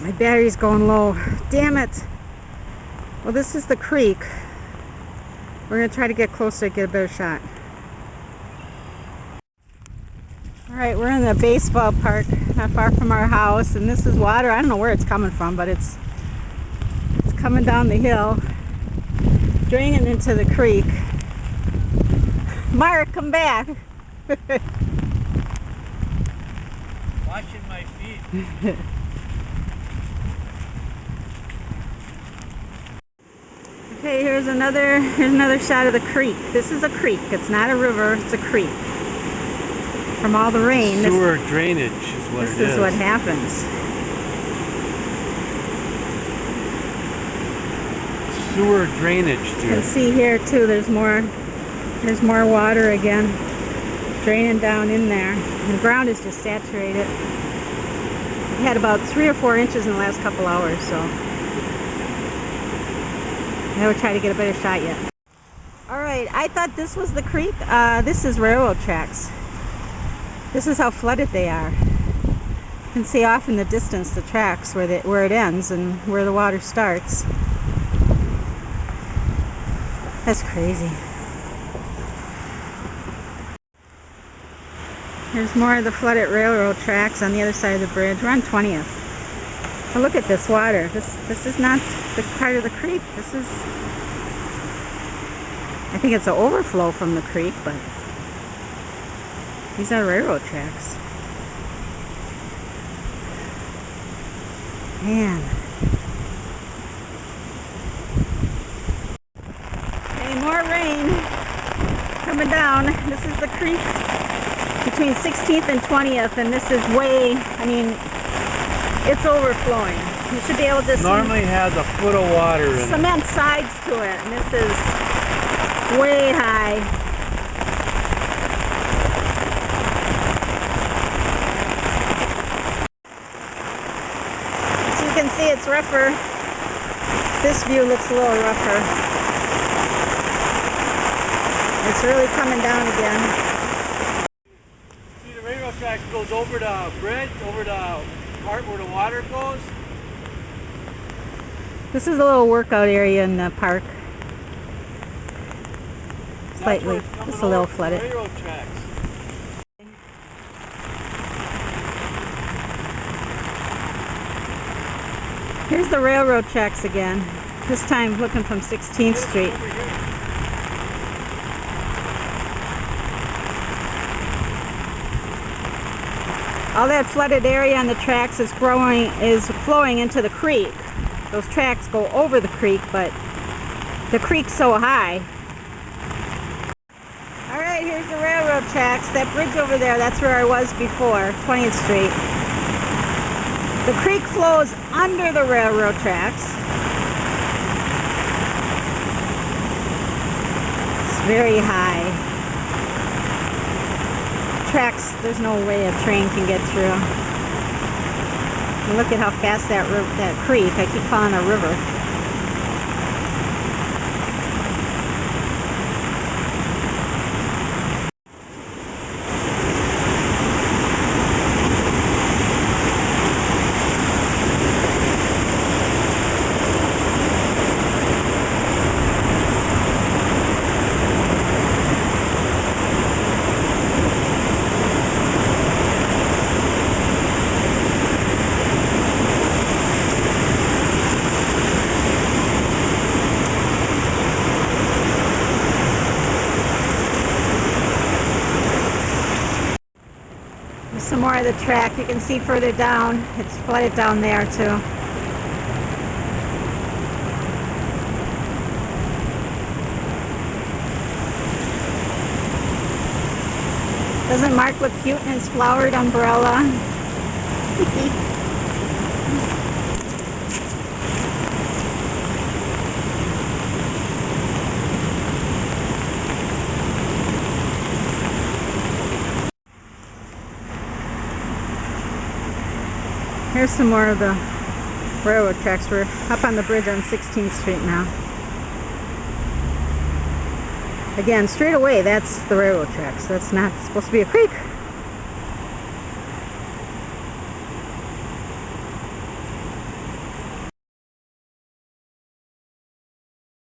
My battery's going low. Damn it. Well, this is the creek. We're going to try to get closer to get a better shot. Alright, we're in the baseball park not far from our house, and this is water. I don't know where it's coming from, but it's coming down the hill, draining into the creek. Mark, come back. Washing my feet. Okay, here's another shot of the creek. This is a creek. It's not a river, it's a creek. From all the rain. Sewer drainage is what it is. This is what happens. Sewer drainage, dear. You can see here too, there's more water again draining down in there. And the ground is just saturated. We had about 3 or 4 inches in the last couple hours, so I will try to get a better shot yet. Alright, I thought this was the creek. This is railroad tracks. This is how flooded they are. You can see off in the distance the tracks where it ends and where the water starts. That's crazy. There's more of the flooded railroad tracks on the other side of the bridge. We're on 20th. But look at this water. This is not the part of the creek. This is, I think it's an overflow from the creek, but these are railroad tracks. Man. Okay, more rain coming down. This is the creek between 16th and 20th, and this is way, I mean, it's overflowing. You should be able to normally has a foot of water in it. Cement sides to it, and this is way high. As you can see, it's rougher. This view looks a little rougher. It's really coming down again. See, the railroad track goes over the bridge, over the part where the water goes. This is a little workout area in the park. Slightly, just a little flooded. Railroad tracks. Here's the railroad tracks again. This time looking from 16th Street. All that flooded area on the tracks is flowing into the creek. Those tracks go over the creek, but the creek's so high. Alright, here's the railroad tracks. That bridge over there, that's where I was before, 20th Street. The creek flows under the railroad tracks. It's very high. Tracks, there's no way a train can get through. Look at how fast that creek, I keep calling it a river. Some more of the track. You can see further down, it's flooded down there too. Doesn't Mark look cute in his flowered umbrella? Here's some more of the railroad tracks. We're up on the bridge on 16th Street now. Again, straight away, that's the railroad tracks. That's not supposed to be a creek.